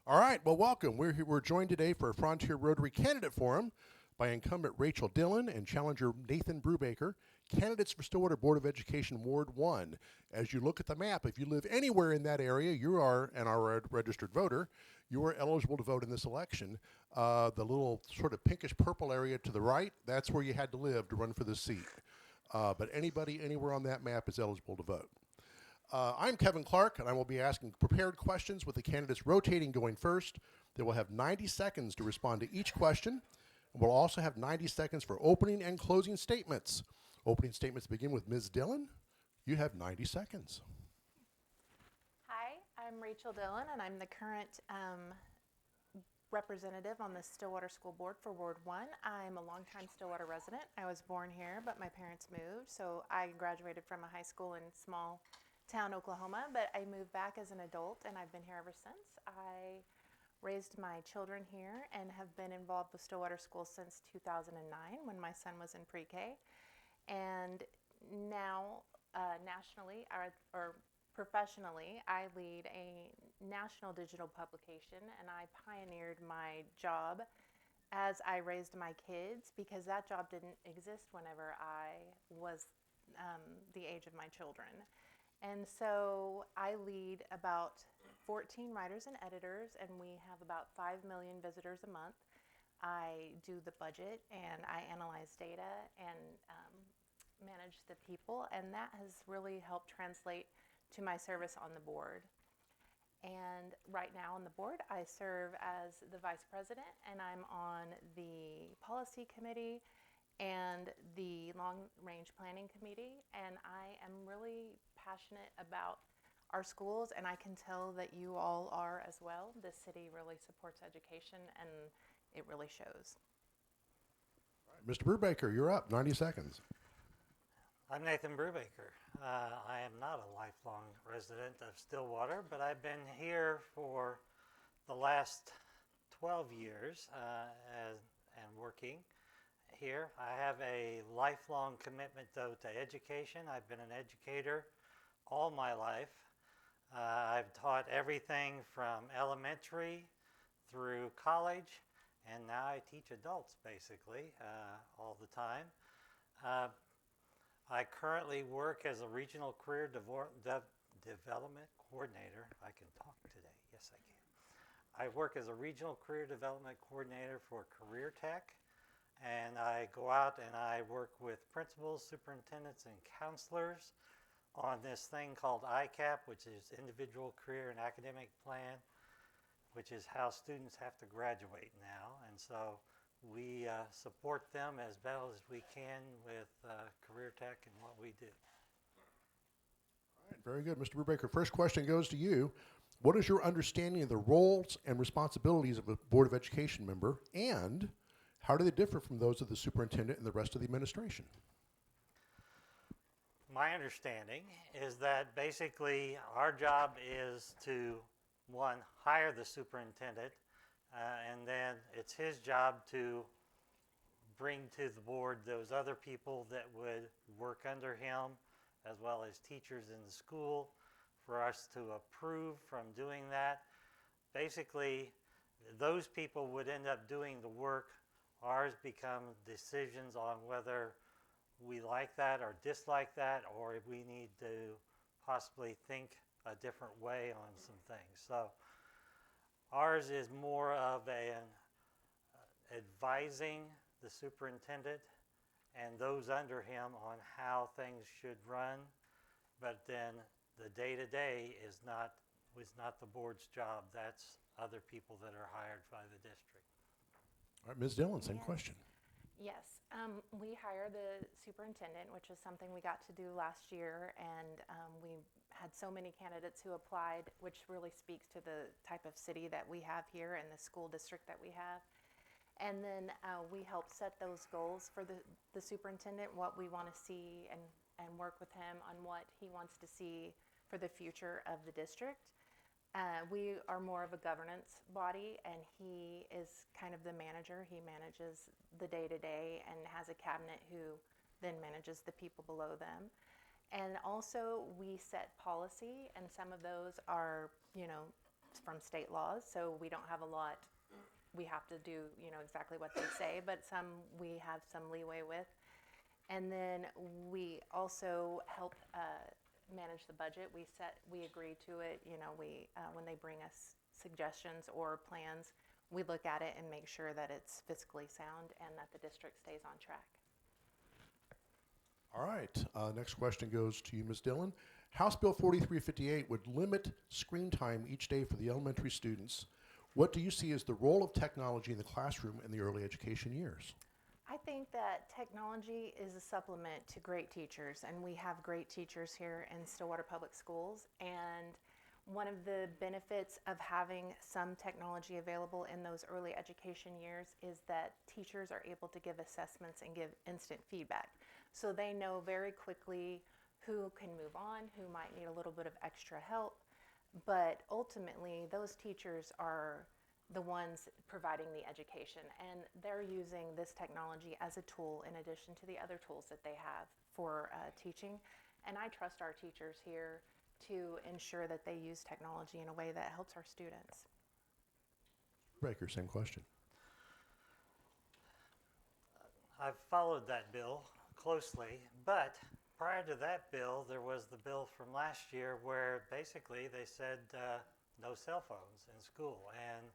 All right, well, welcome. We're joined today for a Frontier Rotary Candidate Forum by incumbent Rachel Dillen and challenger Nathan Brubaker, candidates for Stillwater Board of Education Ward 1. As you look at the map, if you live anywhere in that area, you are, and are a registered voter, you are eligible to vote in this election. The little sort of pinkish purple area to the right, that's where you had to live to run for this seat. But anybody anywhere on that map is eligible to vote. I'm Kevin Clark, and I will be asking prepared questions with the candidates rotating going first. They will have 90 seconds to respond to each question. And we'll also have 90 seconds for opening and closing statements. Opening statements begin with Ms. Dillon. You have 90 seconds. Hi, I'm Rachel Dillen, and I'm the current representative on the Stillwater School Board for Ward 1. I'm a longtime Stillwater resident. I was born here, but my parents moved, so I graduated from a high school in small town, Oklahoma, but I moved back as an adult, and I've been here ever since. I raised my children here and have been involved with Stillwater Schools since 2009 when my son was in pre-K. And now, nationally, or professionally, I lead a national digital publication, and I pioneered my job as I raised my kids because that job didn't exist whenever I was the age of my children. And so I lead about 14 writers and editors, and we have about 5 million visitors a month. I do the budget and I analyze data and manage the people, and that has really helped translate to my service on the board. And right now on the board, I serve as the vice president, and I'm on the policy committee and the long range planning committee. And I am really passionate about our schools, and I can tell that you all are as well. This city really supports education, and it really shows. All right, Mr. Brubaker, you're up. 90 seconds. I'm Nathan Brubaker. I am not a lifelong resident of Stillwater, but I've been here for the last 12 years and working here. I have a lifelong commitment, though, to education. I've been an educator all my life. I've taught everything from elementary through college, and now I teach adults basically all the time. I currently work as a regional career development coordinator. I can talk today. Yes, I can. I work as a regional career development coordinator for Career Tech, and I go out and I work with principals, superintendents, and counselors on this thing called ICAP, which is Individual Career and Academic Plan, which is how students have to graduate now. And so we support them as well as we can with Career Tech and what we do. All right, very good. Mr. Brubaker, first question goes to you. What is your understanding of the roles and responsibilities of a Board of Education member, and how do they differ from those of the superintendent and the rest of the administration? My understanding is that basically our job is to, one, hire the superintendent, and then it's his job to bring to the board those other people that would work under him, as well as teachers in the school, for us to approve from doing that. Basically, those people would end up doing the work. Ours become decisions on whether we like that or dislike that, or if we need to possibly think a different way on some things. So ours is more of an advising the superintendent and those under him on how things should run, but then the day-to-day is not the board's job. That's other people that are hired by the district. All right, Ms. Dillon, same Yes. question. Yes, we hire the superintendent, which is something we got to do last year, and we had so many candidates who applied, which really speaks to the type of city that we have here and the school district that we have. And then we help set those goals for the superintendent, what we want to see, and work with him on what he wants to see for the future of the district. We are more of a governance body, and he is kind of the manager. He manages the day-to-day and has a cabinet who then manages the people below them. And also, we set policy, and some of those are, from state laws, so we don't have a lot. We have to do, exactly what they say, but some we have some leeway with. And then we also help manage the budget. We agree to it. When they bring us suggestions or plans, we look at it and make sure that it's fiscally sound and that the district stays on track. All right. Next question goes to you, Ms. Dillon. House Bill 4358 would limit screen time each day for the elementary students. What do you see as the role of technology in the classroom in the early education years? I think that technology is a supplement to great teachers, and we have great teachers here in Stillwater Public Schools. And one of the benefits of having some technology available in those early education years is that teachers are able to give assessments and give instant feedback. So they know very quickly who can move on, who might need a little bit of extra help. But ultimately, those teachers are the ones providing the education, and they're using this technology as a tool in addition to the other tools that they have for teaching. And I trust our teachers here to ensure that they use technology in a way that helps our students. Brubaker, same question. I've followed that bill closely, but prior to that bill, there was the bill from last year where basically they said no cell phones in school. And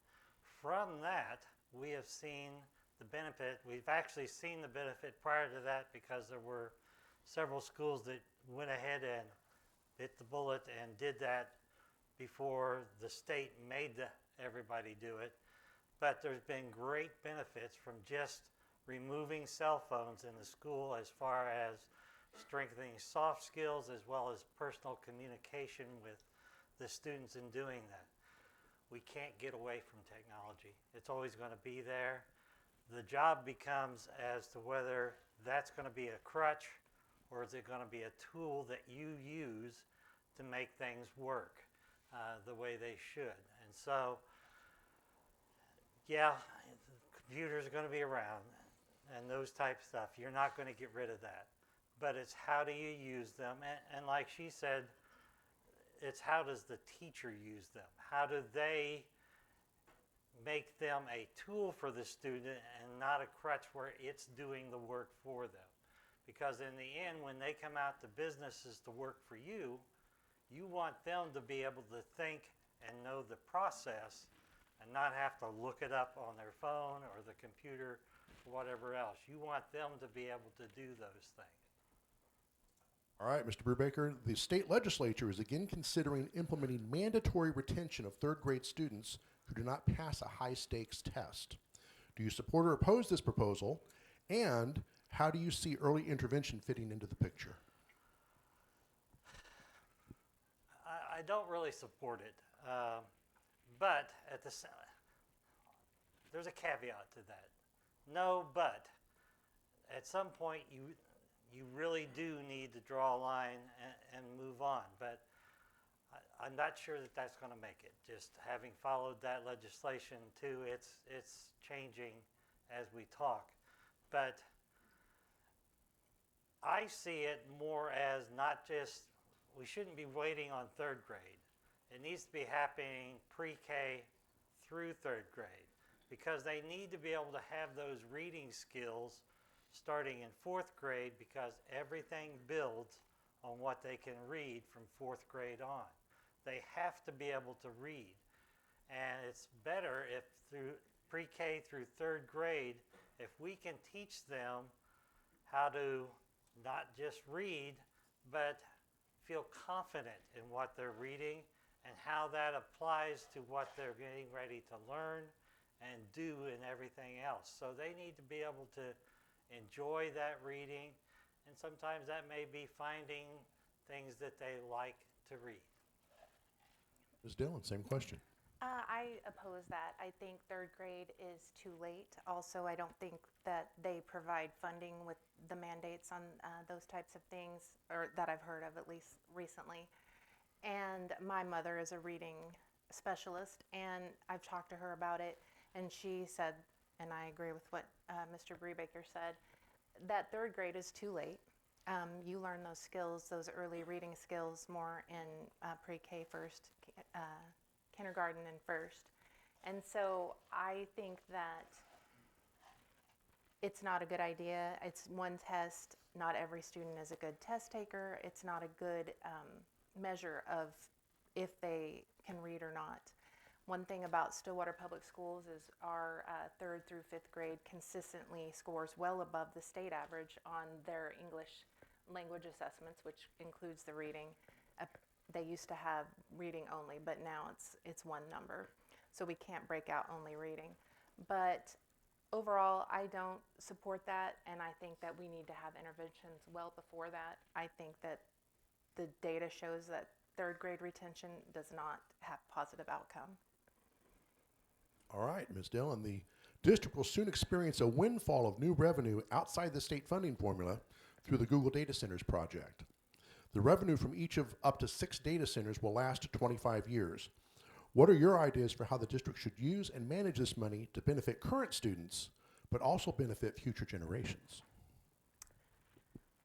from that, we have seen the benefit. We've actually seen the benefit prior to that because there were several schools that went ahead and bit the bullet and did that before the state made everybody do it. But there's been great benefits from just removing cell phones in the school as far as strengthening soft skills as well as personal communication with the students in doing that. We can't get away from technology. It's always going to be there. The job becomes as to whether that's going to be a crutch or is it going to be a tool that you use to make things work the way they should. And so, yeah, computers are going to be around and those type of stuff. You're not going to get rid of that. But it's how do you use them? And like she said, it's how does the teacher use them? How do they make them a tool for the student and not a crutch where it's doing the work for them? Because in the end, when they come out to businesses to work for you, you want them to be able to think and know the process and not have to look it up on their phone or the computer or whatever else. You want them to be able to do those things. All right, Mr. Brubaker, the state legislature is again considering implementing mandatory retention of third grade students who do not pass a high-stakes test. Do you support or oppose this proposal? And how do you see early intervention fitting into the picture? I don't really support it, but there's a caveat to that. No, but at some point you really do need to draw a line and move on. But I'm not sure that that's going to make it. Just having followed that legislation too, it's changing as we talk. But I see it more as not just, we shouldn't be waiting on third grade. It needs to be happening pre-K through third grade because they need to be able to have those reading skills starting in fourth grade because everything builds on what they can read from fourth grade on. They have to be able to read. And it's better if through pre-K through third grade, if we can teach them how to not just read, but feel confident in what they're reading and how that applies to what they're getting ready to learn and do in everything else. So they need to be able to enjoy that reading, and sometimes that may be finding things that they like to read. Ms. Dillon, same question. I oppose that. I think third grade is too late. Also, I don't think that they provide funding with the mandates on those types of things, or that I've heard of at least recently. And my mother is a reading specialist, and I've talked to her about it, and she said, and I agree with what Mr. Brubaker said, that third grade is too late. You learn those skills, those early reading skills, more in pre-K first, kindergarten and first. And so I think that it's not a good idea. It's one test. Not every student is a good test taker. It's not a good measure of if they can read or not. One thing about Stillwater Public Schools is our 3rd through 5th grade consistently scores well above the state average on their English language assessments, which includes the reading. They used to have reading only, but now it's one number. So we can't break out only reading. But overall, I don't support that, and I think that we need to have interventions well before that. I think that the data shows that 3rd grade retention does not have positive outcome. All right, Ms. Dillon, the district will soon experience a windfall of new revenue outside the state funding formula through the Google Data Centers project. The revenue from each of up to 6 data centers will last 25 years. What are your ideas for how the district should use and manage this money to benefit current students, but also benefit future generations?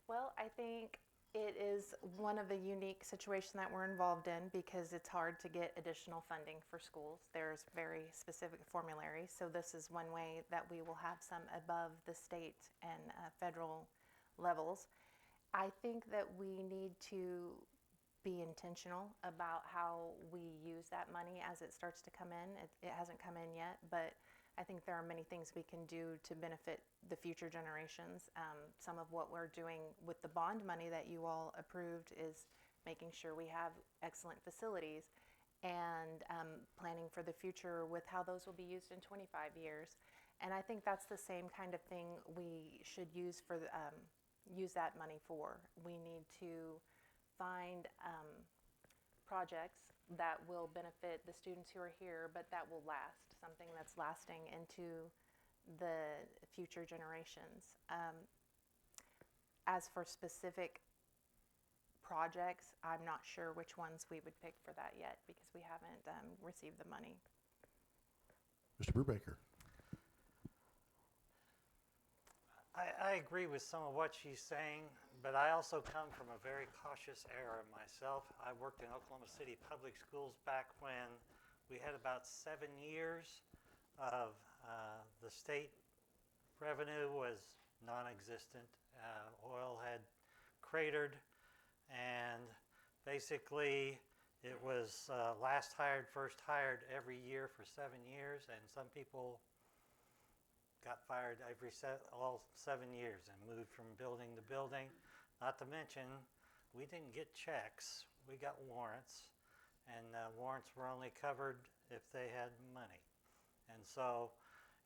Well, I think it is one of the unique situations that we're involved in because it's hard to get additional funding for schools. There's very specific formularies, so this is one way that we will have some above the state and federal levels. I think that we need to be intentional about how we use that money as it starts to come in. It hasn't come in yet, but I think there are many things we can do to benefit the future generations. Some of what we're doing with the bond money that you all approved is making sure we have excellent facilities and planning for the future with how those will be used in 25 years. And I think that's the same kind of thing we should use for use that money for. We need to find projects that will benefit the students who are here, but that will last, something that's lasting into the future generations. As for specific projects, I'm not sure which ones we would pick for that yet because we haven't received the money. Mr. Brubaker. I agree with some of what she's saying, but I also come from a very cautious era myself. I worked in Oklahoma City Public Schools back when we had about 7 years of the state revenue was non-existent. Oil had cratered, and basically it was last hired, first hired every year for 7 years, and some people got fired all 7 years and moved from building to building. Not to mention, we didn't get checks, we got warrants, and warrants were only covered if they had money. And so,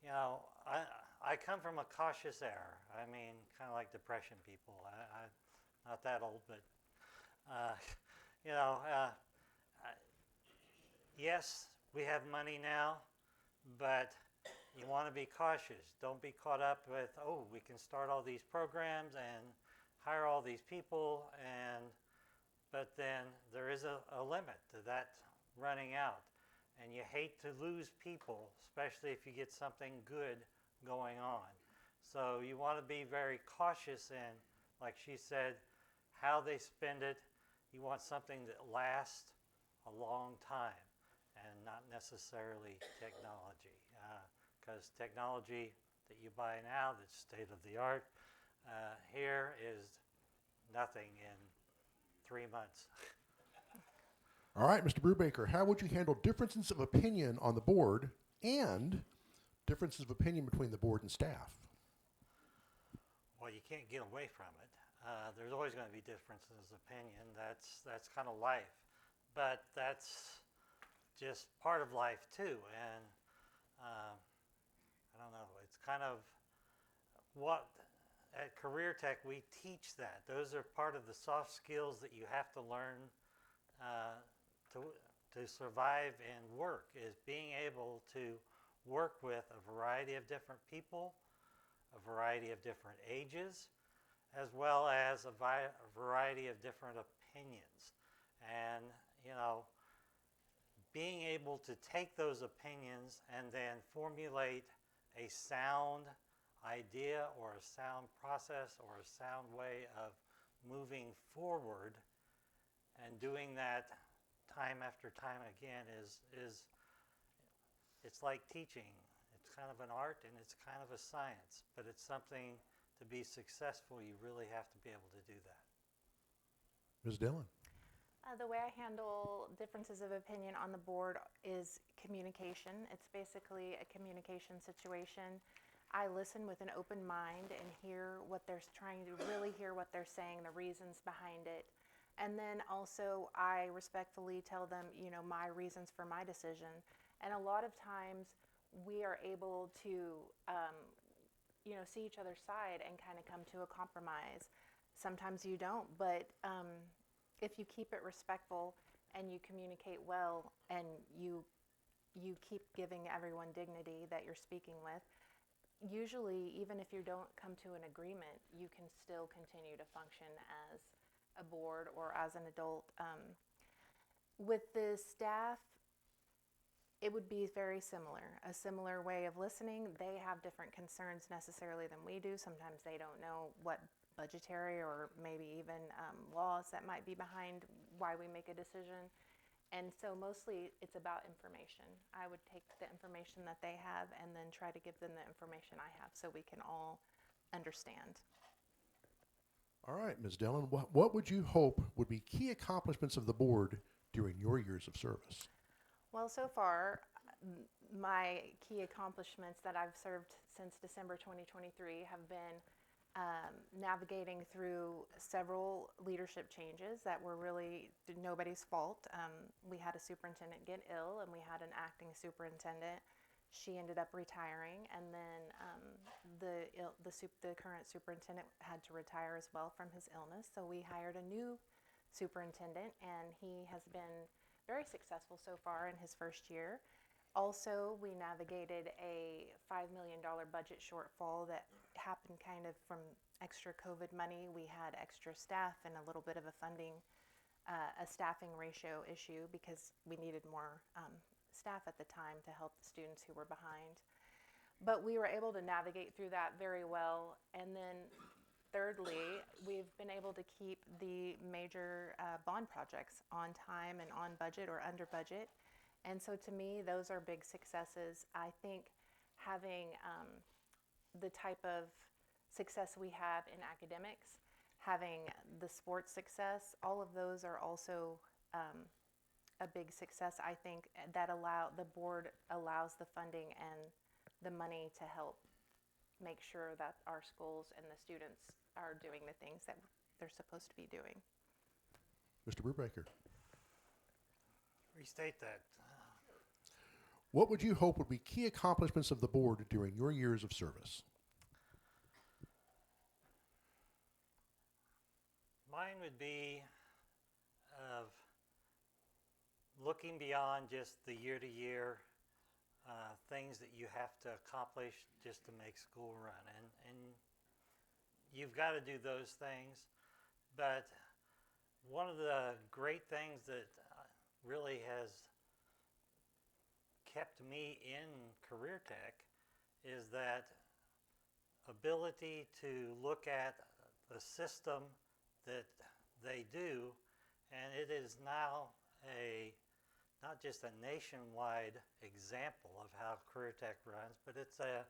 you know, I come from a cautious era. I mean, kind of like Depression people. I'm not that old, but, you know, yes, we have money now, but you want to be cautious. Don't be caught up with, oh, we can start all these programs and hire all these people, but then there is a limit to that running out. And you hate to lose people, especially if you get something good going on. So you want to be very cautious in, like she said, how they spend it. You want something that lasts a long time and not necessarily technology. Because technology that you buy now that's state of the art here is nothing in 3 months. All right, Mr. Brubaker, how would you handle differences of opinion on the board and differences of opinion between the board and staff? Well, you can't get away from it. There's always going to be differences of opinion. That's kind of life. But that's just part of life too. And I don't know, it's kind of what at Career Tech we teach that. Those are part of the soft skills that you have to learn to survive and work, is being able to work with a variety of different people, a variety of different ages, as well as a variety of different opinions. And, you know, being able to take those opinions and then formulate a sound idea or a sound process or a sound way of moving forward, and doing that time after time again is it's like teaching. It's kind of an art and it's kind of a science, but it's something to be successful, you really have to be able to do that. Ms. Dillon. The way I handle differences of opinion on the board is communication. It's basically a communication situation. I listen with an open mind and hear what they're trying to really hear what they're saying, the reasons behind it. And then also I respectfully tell them, my reasons for my decision. And a lot of times we are able to, see each other's side and kind of come to a compromise. Sometimes you don't, but if you keep it respectful and you communicate well and you keep giving everyone dignity that you're speaking with, usually even if you don't come to an agreement, you can still continue to function as a board or as an adult. With the staff, it would be very similar, a similar way of listening. They have different concerns necessarily than we do. Sometimes they don't know what budgetary or maybe even laws that might be behind why we make a decision. And so mostly it's about information. I would take the information that they have and then try to give them the information I have so we can all understand. All right, Ms. Dillon, what would you hope would be key accomplishments of the board during your years of service? Well, so far, my key accomplishments that I've served since December 2023 have been navigating through several leadership changes that were really nobody's fault. We had a superintendent get ill and we had an acting superintendent. She ended up retiring, and then the current superintendent had to retire as well from his illness. So we hired a new superintendent, and he has been very successful so far in his first year. Also, we navigated a $5 million budget shortfall that happened kind of from extra COVID money. We had extra staff and a little bit of a staffing ratio issue because we needed more staff at the time to help the students who were behind. But we were able to navigate through that very well. And then thirdly, we've been able to keep the major bond projects on time and on budget or under budget. And so to me, those are big successes. I think having the type of success we have in academics, having the sports success, all of those are also a big success. I think that the board allows the funding and the money to help make sure that our schools and the students are doing the things that they're supposed to be doing. Mr. Brubaker. Restate that. What would you hope would be key accomplishments of the board during your years of service? Mine would be of looking beyond just the year-to-year things that you have to accomplish just to make school run. And you've got to do those things. But one of the great things that really has kept me in career tech is that ability to look at the system that they do, and it is now not just a nationwide example of how career tech runs, but it's a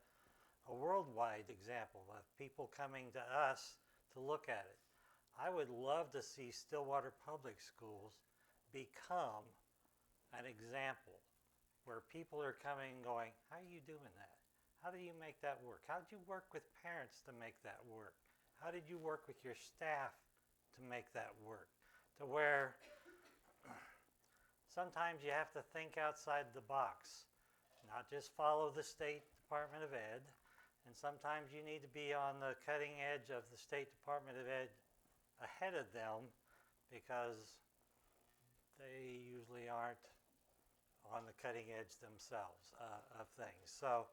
worldwide example of people coming to us to look at it. I would love to see Stillwater Public Schools become an example where people are coming and going, how are you doing that? How do you make that work? How did you work with parents to make that work? How did you work with your staff to make that work? To where sometimes you have to think outside the box, not just follow the State Department of Ed, and sometimes you need to be on the cutting edge of the State Department of Ed ahead of them because they usually aren't on the cutting edge themselves of things. So,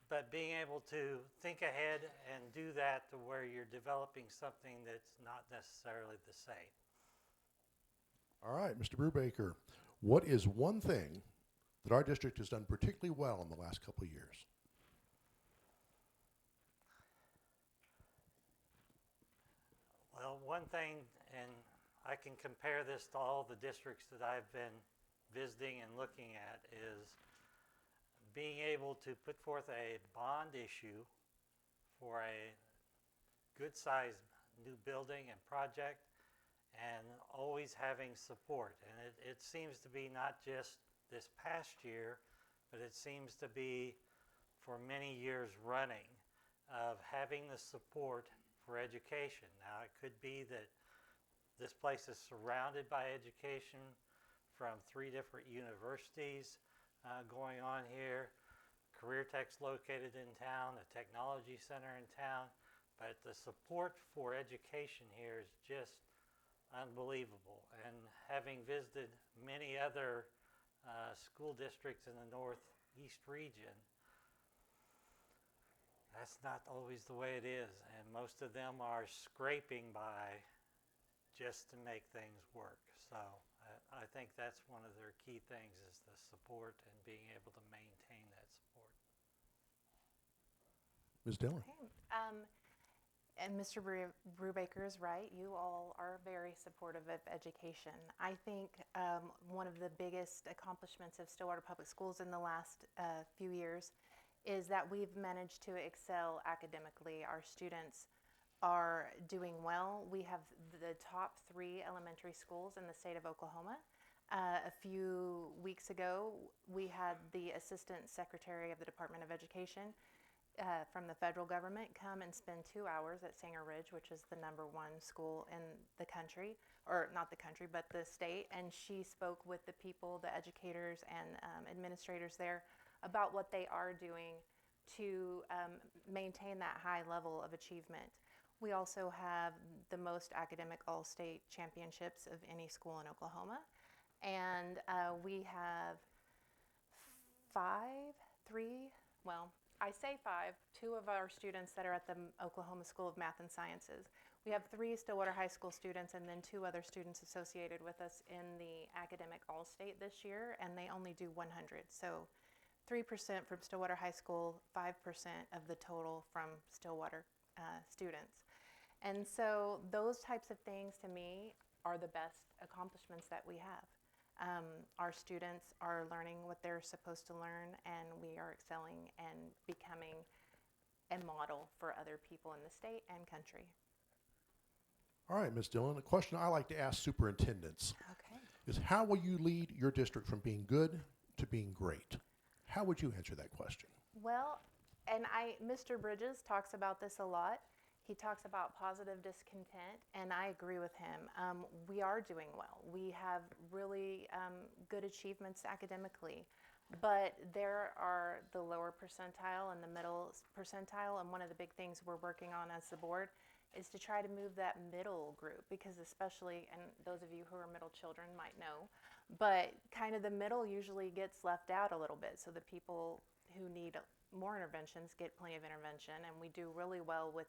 but being able to think ahead and do that to where you're developing something that's not necessarily the same. All right, Mr. Brubaker, what is one thing that our district has done particularly well in the last couple of years? Well, one thing, and I can compare this to all the districts that I've been visiting and looking at, is being able to put forth a bond issue for a good-sized new building and project, and always having support. And it seems to be not just this past year, but it seems to be for many years running, of having the support for education. Now, it could be that this place is surrounded by education from 3 different universities going on here. Career Tech's located in town, a technology center in town, but the support for education here is just unbelievable. And having visited many other school districts in the Northeast region, that's not always the way it is, and most of them are scraping by just to make things work. So I think that's one of their key things, is the support and being able to maintain that support. Ms. Dillen. Okay. And Mr. Brubaker is right. You all are very supportive of education. I think one of the biggest accomplishments of Stillwater Public Schools in the last few years is that we've managed to excel academically. Our students are doing well. We have the top 3 elementary schools in the state of Oklahoma. A few weeks ago, we had the Assistant Secretary of the Department of Education from the federal government come and spend 2 hours at Sanger Ridge, which is the #1 school in the country, or not the country, but the state. And she spoke with the people, the educators and administrators there, about what they are doing to maintain that high level of achievement. We also have the most academic all-state championships of any school in Oklahoma. And we have 2 of our students that are at the Oklahoma School of Math and Sciences. We have 3 Stillwater High School students and then 2 other students associated with us in the academic all-state this year, and they only do 100. So 3% from Stillwater High School, 5% of the total from Stillwater students. And so those types of things to me are the best accomplishments that we have. Our students are learning what they're supposed to learn, and we are excelling and becoming a model for other people in the state and country. All right, Ms. Dillen, a question I like to ask superintendents Okay. is, how will you lead your district from being good to being great? How would you answer that question? Well, and Mr. Bridges talks about this a lot. He talks about positive discontent, and I agree with him. We are doing well. We have really good achievements academically, but there are the lower percentile and the middle percentile, and one of the big things we're working on as the board is to try to move that middle group, because especially, and those of you who are middle children might know, but kind of the middle usually gets left out a little bit. So the people who need more interventions get plenty of intervention, and we do really well with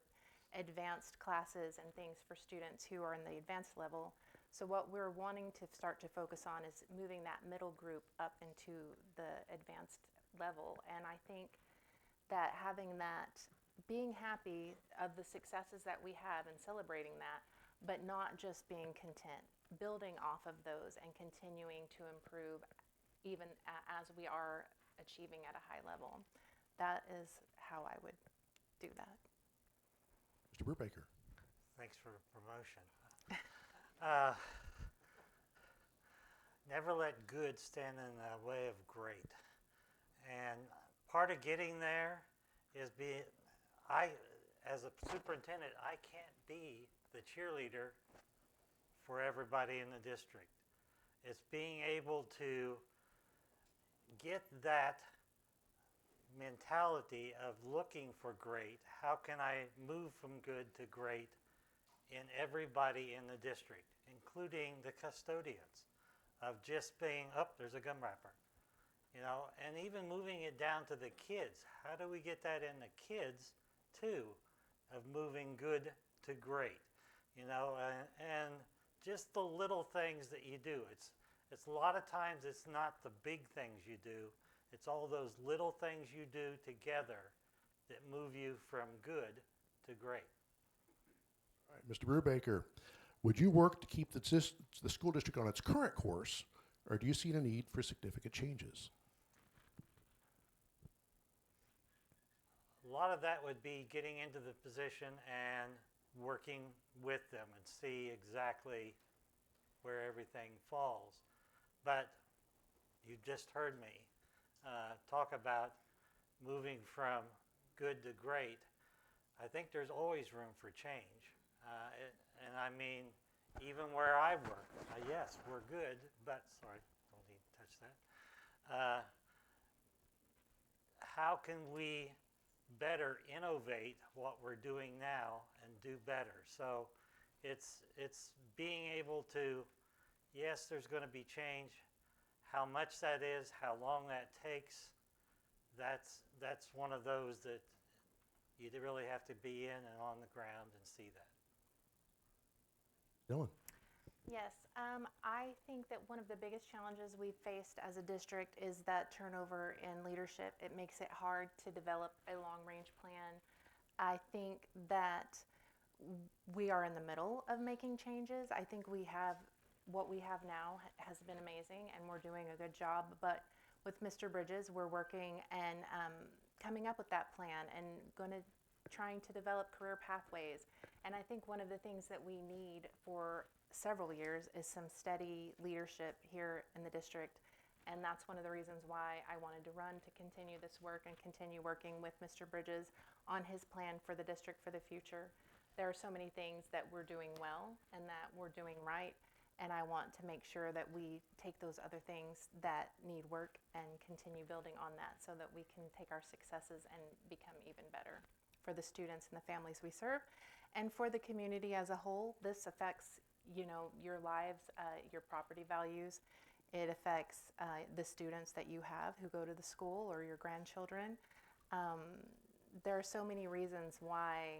advanced classes and things for students who are in the advanced level. So what we're wanting to start to focus on is moving that middle group up into the advanced level. And I think that having that, being happy of the successes that we have and celebrating that, but not just being content, building off of those and continuing to improve even as we are achieving at a high level. That is how I would do that. Mr. Brubaker. Thanks for the promotion. Never let good stand in the way of great. And part of getting there is as a superintendent, I can't be the cheerleader for everybody in the district. It's being able to get that mentality of looking for great. How can I move from good to great in everybody in the district, including the custodians, of just being, there's a gum wrapper, and even moving it down to the kids. How do we get that in the kids too, of moving good to great, and just the little things that you do. It's a lot of times it's not the big things you do. It's all those little things you do together that move you from good to great. All right, Mr. Brubaker, Would you work to keep the school district on its current course, or do you see a need for significant changes? A lot of that would be getting into the position and working with them and see exactly where everything falls. But you just heard me talk about moving from good to great. I think there's always room for change. And I mean, even where I work, yes, we're good, but, sorry, don't need to touch that. How can we better innovate what we're doing now and do better? So it's being able to, yes, there's going to be change. How much that is, how long that takes, that's one of those that you really have to be in and on the ground and see that. Dylan? Yes, I think that one of the biggest challenges we've faced as a district is that turnover in leadership. It makes it hard to develop a long-range plan. I think that we are in the middle of making changes. I think what we have now has been amazing, and we're doing a good job. But with Mr. Bridges, we're working and coming up with that plan and trying to develop career pathways. And I think one of the things that we need for several years is some steady leadership here in the district. And that's one of the reasons why I wanted to run, to continue this work and continue working with Mr. Bridges on his plan for the district for the future. There are so many things that we're doing well and that we're doing right, and I want to make sure that we take those other things that need work and continue building on that so that we can take our successes and become even better for the students and the families we serve. And for the community as a whole, this affects your lives, your property values. It affects the students that you have who go to the school, or your grandchildren. There are so many reasons why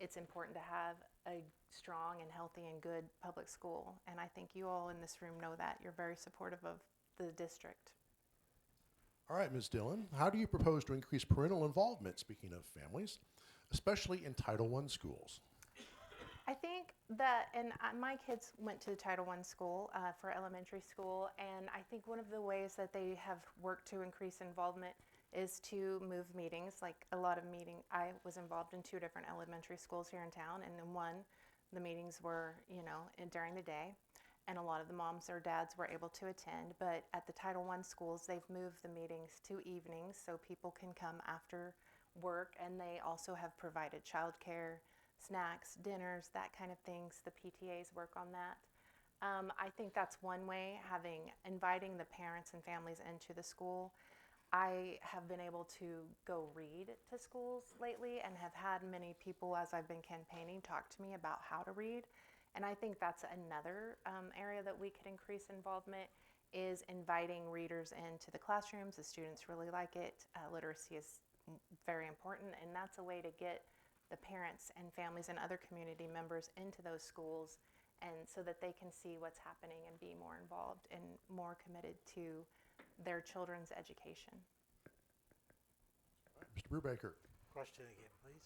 it's important to have a strong and healthy and good public school. And I think you all in this room know that. You're very supportive of the district. All right, Ms. Dillon, how do you propose to increase parental involvement, speaking of families, especially in Title I schools? I think that, and my kids went to Title I school for elementary school, and I think one of the ways that they have worked to increase involvement is to move meetings. Like a lot of I was involved in 2 different elementary schools here in town, and in one, the meetings were, during the day, and a lot of the moms or dads were able to attend. But at the Title I schools, they've moved the meetings to evenings so people can come after work, and they also have provided childcare, snacks, dinners, that kind of things. The PTAs work on that. I think that's one way, inviting the parents and families into the school. I have been able to go read to schools lately and have had many people, as I've been campaigning, talk to me about how to read. And I think that's another area that we could increase involvement, is inviting readers into the classrooms. The students really like it. Literacy is very important, and that's a way to get the parents and families and other community members into those schools, and so that they can see what's happening and be more involved and more committed to their children's education. Mr. Brubaker, Question again, please.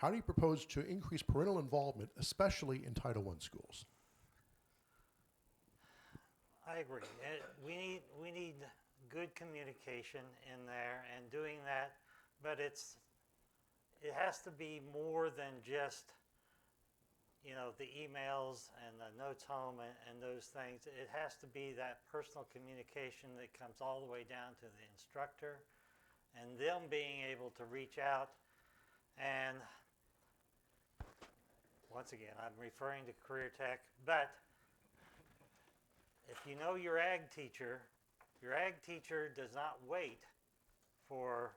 how do you propose to increase parental involvement, especially in Title I schools? I agree. We need good communication in there and doing that, but it has to be more than just the emails and the notes home and those things. It has to be that personal communication that comes all the way down to the instructor, and them being able to reach out. And once again, I'm referring to career tech, but if you know your ag teacher does not wait for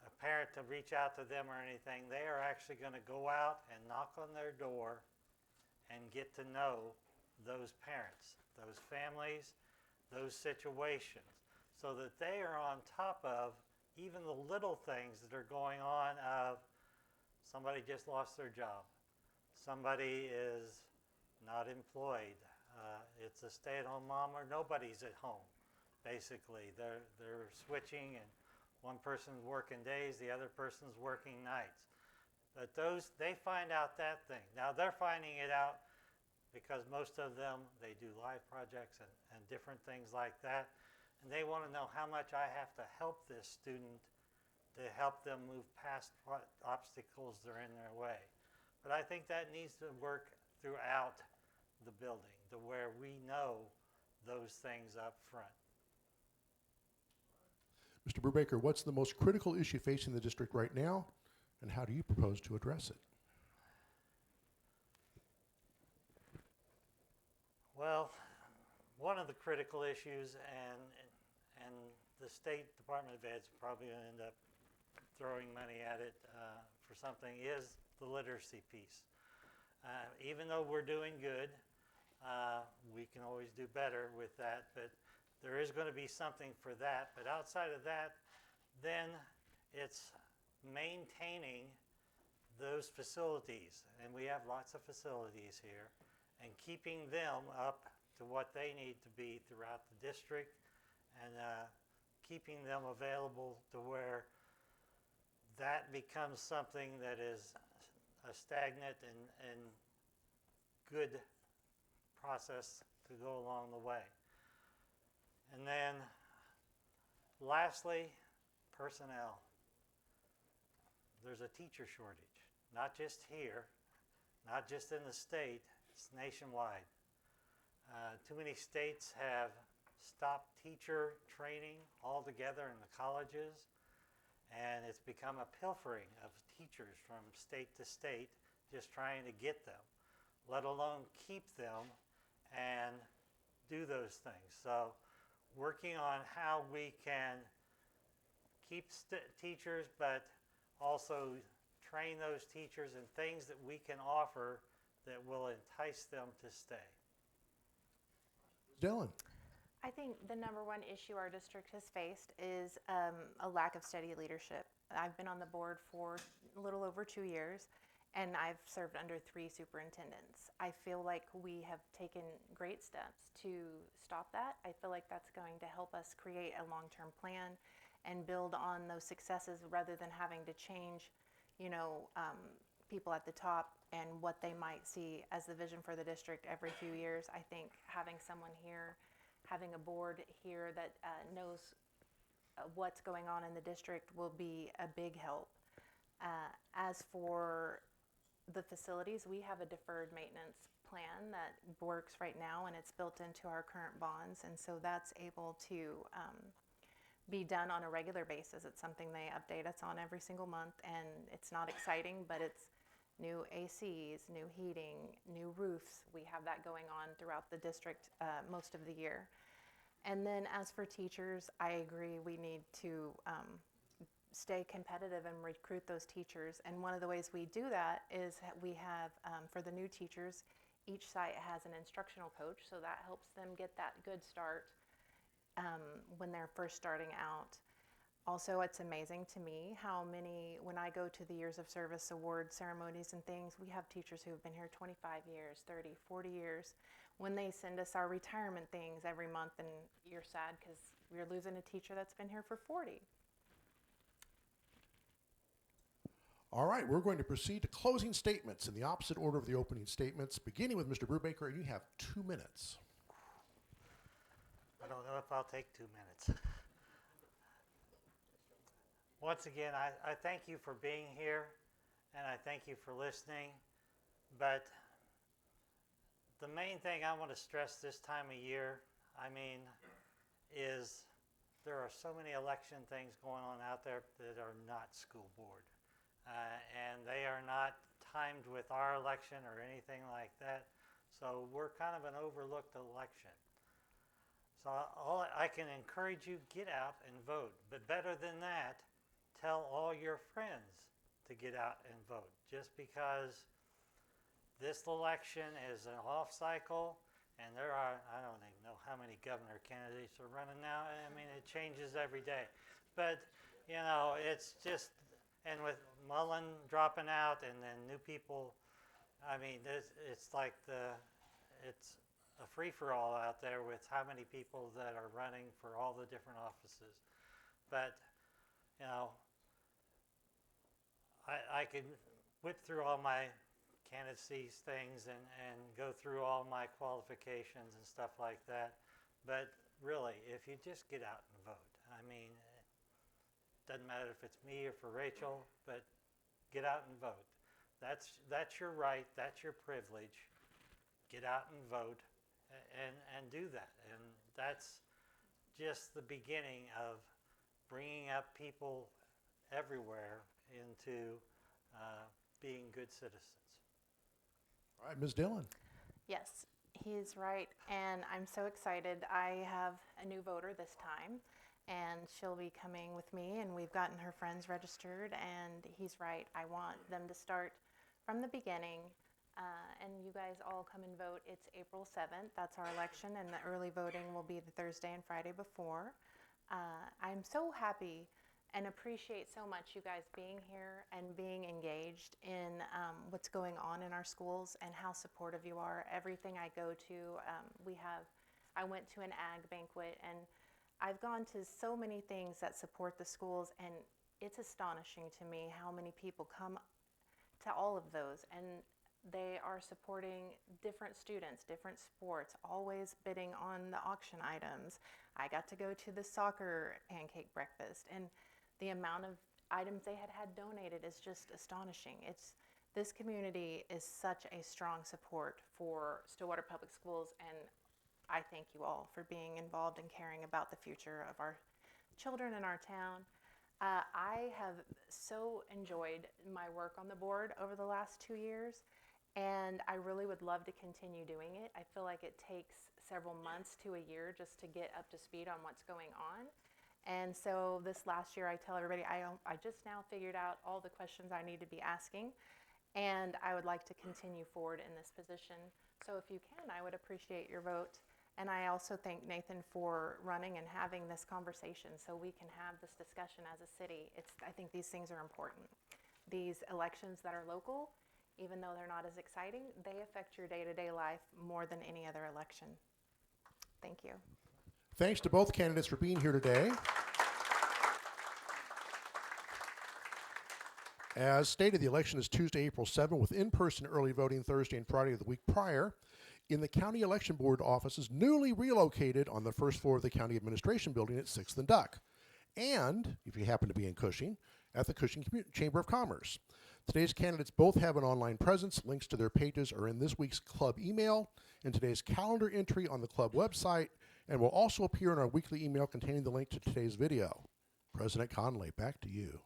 a parent to reach out to them or anything. They are actually going to go out and knock on their door and get to know those parents, those families, those situations, so that they are on top of even the little things that are going on of somebody just lost their job, somebody is not employed, it's a stay-at-home mom, or nobody's at home. Basically, they're switching, and one person's working days, the other person's working nights. But they find out that thing. Now they're finding it out because most of them, they do live projects and different things like that. And they want to know how much I have to help this student to help them move past what obstacles are in their way. But I think that needs to work throughout the building to where we know those things up front. Mr. Brubaker, what's the most critical issue facing the district right now, and how do you propose to address it? Well, one of the critical issues, and the State Department of Ed's probably going to end up throwing money at it for something, is the literacy piece. Even though we're doing good, we can always do better with that, but there is going to be something for that. But outside of that, then it's maintaining those facilities, and we have lots of facilities here, and keeping them up to what they need to be throughout the district, and keeping them available to where that becomes something that is a stagnant and good process to go along the way. And then lastly, personnel. There's a teacher shortage, not just here, not just in the state, it's nationwide. Too many states have stopped teacher training altogether in the colleges, and it's become a pilfering of teachers from state to state just trying to get them, let alone keep them and do those things. So working on how we can keep teachers, but also train those teachers in things that we can offer that will entice them to stay. Dylan. I think the number one issue our district has faced is a lack of steady leadership. I've been on the board for a little over 2 years, and I've served under 3 superintendents. I feel like we have taken great steps to stop that. I feel like that's going to help us create a long-term plan and build on those successes rather than having to change, people at the top and what they might see as the vision for the district every few years. I think having someone here, having a board here that knows what's going on in the district will be a big help. As for the facilities, we have a deferred maintenance plan that works right now, and it's built into our current bonds, and so that's able to be done on a regular basis. It's something they update us on every single month, and it's not exciting, but it's new ACs, new heating, new roofs. We have that going on throughout the district most of the year. And then as for teachers, I agree we need to stay competitive and recruit those teachers. And one of the ways we do that is we have, for the new teachers, each site has an instructional coach, so that helps them get that good start when they're first starting out. Also, it's amazing to me how many, when I go to the Years of Service award ceremonies and things, we have teachers who have been here 25 years, 30, 40 years. When they send us our retirement things every month, and you're sad because you're losing a teacher that's been here for 40. All right, we're going to proceed to closing statements in the opposite order of the opening statements, beginning with Mr. Brubaker, and you have 2 minutes. I don't know if I'll take 2 minutes. Once again, I thank you for being here, and I thank you for listening. But the main thing I want to stress this time of year, is there are so many election things going on out there that are not school board. And they are not timed with our election or anything like that. So we're kind of an overlooked election. So I can encourage you, get out and vote. But better than that, tell all your friends to get out and vote. Just because this election is an off cycle, and there are, I don't even know how many governor candidates are running now. It changes every day. But, it's just, and with Mullen dropping out and then new people, it's like it's a free-for-all out there with how many people that are running for all the different offices. But, I could whip through all my candidacies things and go through all my qualifications and stuff like that. But really, if you just get out and vote, I mean, it doesn't matter if it's me or for Rachel, but get out and vote. That's your right, that's your privilege. Get out and vote and do that. And that's just the beginning of bringing up people everywhere into being good citizens. All right, Ms. Dillon. Yes, he's right, and I'm so excited. I have a new voter this time, and she'll be coming with me, and we've gotten her friends registered, and he's right. I want them to start from the beginning, and you guys all come and vote. It's April 7th. That's our election, and the early voting will be the Thursday and Friday before. I'm so happy and appreciate so much you guys being here and being engaged in what's going on in our schools and how supportive you are. Everything I go to, I went to an ag banquet, and I've gone to so many things that support the schools, and it's astonishing to me how many people come to all of those, and they are supporting different students, different sports, always bidding on the auction items. I got to go to the soccer pancake breakfast, and the amount of items they had donated is just astonishing. This community is such a strong support for Stillwater Public Schools, and I thank you all for being involved and caring about the future of our children in our town. I have so enjoyed my work on the board over the last 2 years, and I really would love to continue doing it. I feel like it takes several months to a year just to get up to speed on what's going on. And so this last year, I tell everybody, I just now figured out all the questions I need to be asking, and I would like to continue forward in this position. So if you can, I would appreciate your vote. And I also thank Nathan for running and having this conversation so we can have this discussion as a city. I think these things are important. These elections that are local, even though they're not as exciting, they affect your day-to-day life more than any other election. Thank you. Thanks to both candidates for being here today. As stated, the election is Tuesday, April 7th, with in-person early voting Thursday and Friday of the week prior in the County Election Board offices newly relocated on the first floor of the County Administration Building at 6th and Duck. And, if you happen to be in Cushing, at the Cushing Chamber of Commerce. Today's candidates both have an online presence. Links to their pages are in this week's club email and today's calendar entry on the club website, and will also appear in our weekly email containing the link to today's video. President Conley, back to you.